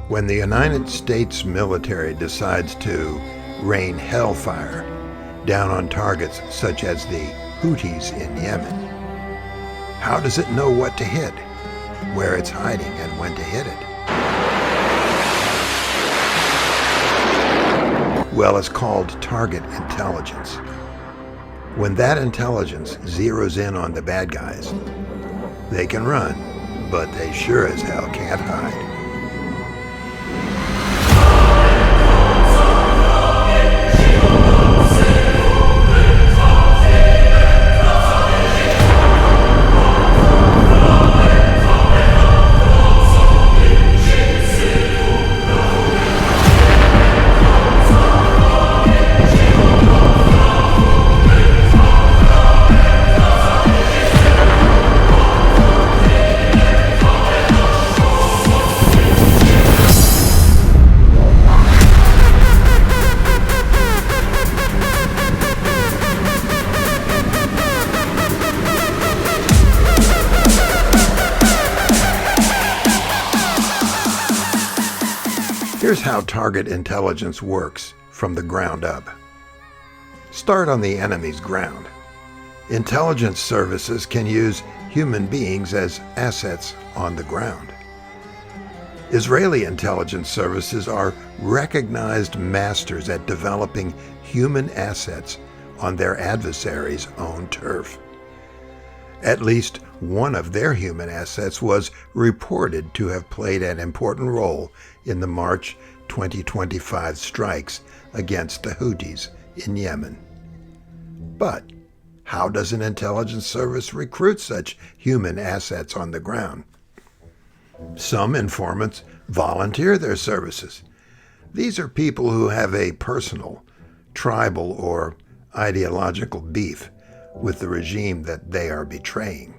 When the United States military decides to rain hellfire down on targets such as the Houthis in Yemen, how does it know what to hit, where it's hiding, and when to hit it? Well, it's called target intelligence. When that intelligence zeroes in on the bad guys, they can run, but they sure as hell can't hide. Here's how target intelligence works from the ground up. Start on the enemy's ground. Intelligence services can use human beings as assets on the ground. Israeli intelligence services are recognized masters at developing human assets on their adversaries' own turf. At least one of their human assets was reported to have played an important role in the March 2025 strikes against the Houthis in Yemen. But how does an intelligence service recruit such human assets on the ground? Some informants volunteer their services. These are people who have a personal, tribal, or ideological beef with the regime that they are betraying.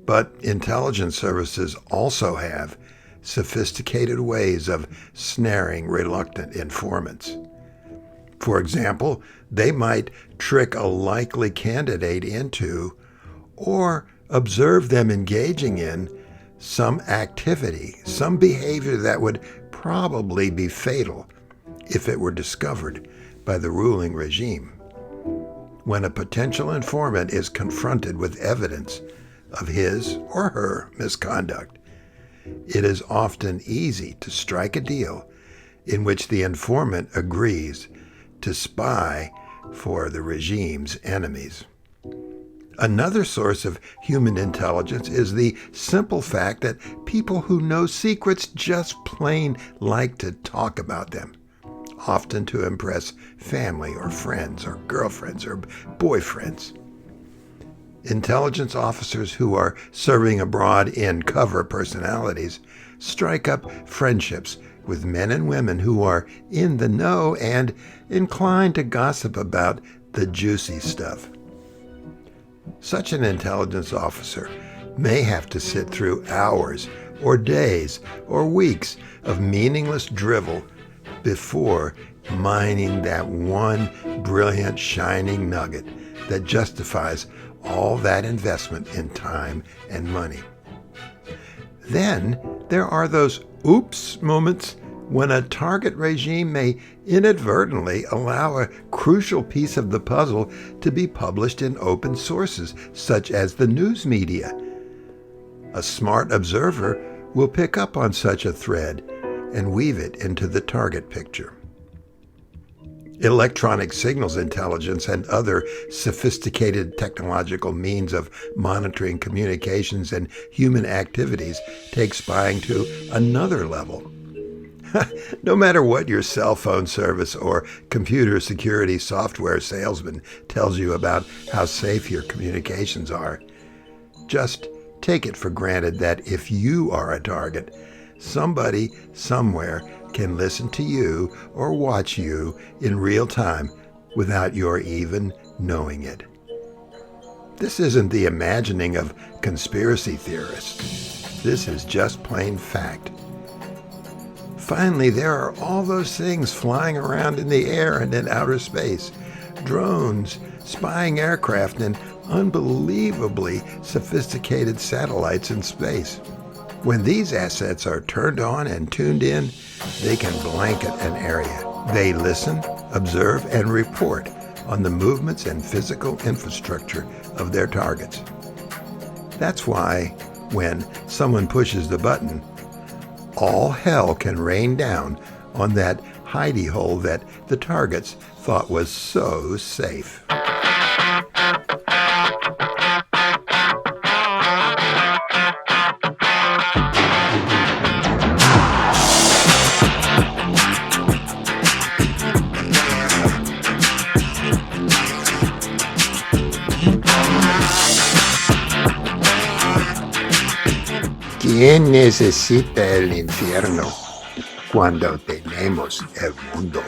But intelligence services also have sophisticated ways of snaring reluctant informants. For example, they might trick a likely candidate into, or observe them engaging in, some activity, some behavior that would probably be fatal if it were discovered by the ruling regime. When a potential informant is confronted with evidence of his or her misconduct, it is often easy to strike a deal in which the informant agrees to spy for the regime's enemies. Another source of human intelligence is the simple fact that people who know secrets just plain like to talk about them, often to impress family or friends or girlfriends or boyfriends. Intelligence officers who are serving abroad in cover personalities strike up friendships with men and women who are in the know and inclined to gossip about the juicy stuff. Such an intelligence officer may have to sit through hours or days or weeks of meaningless drivel before mining that one brilliant shining nugget that justifies all that investment in time and money. Then there are those oops moments when a target regime may inadvertently allow a crucial piece of the puzzle to be published in open sources, such as the news media. A smart observer will pick up on such a thread and weave it into the target picture. Electronic signals intelligence and other sophisticated technological means of monitoring communications and human activities take spying to another level. No matter what your cell phone service or computer security software salesman tells you about how safe your communications are, just take it for granted that if you are a target, somebody somewhere can listen to you or watch you in real time without your even knowing it. This isn't the imagining of conspiracy theorists. This is just plain fact. Finally, there are all those things flying around in the air and in outer space. Drones, spying aircraft, and unbelievably sophisticated satellites in space. When these assets are turned on and tuned in, they can blanket an area. They listen, observe, and report on the movements and physical infrastructure of their targets. That's why, when someone pushes the button, all hell can rain down on that hidey hole that the targets thought was so safe. ¿Quién necesita el infierno cuando tenemos el mundo?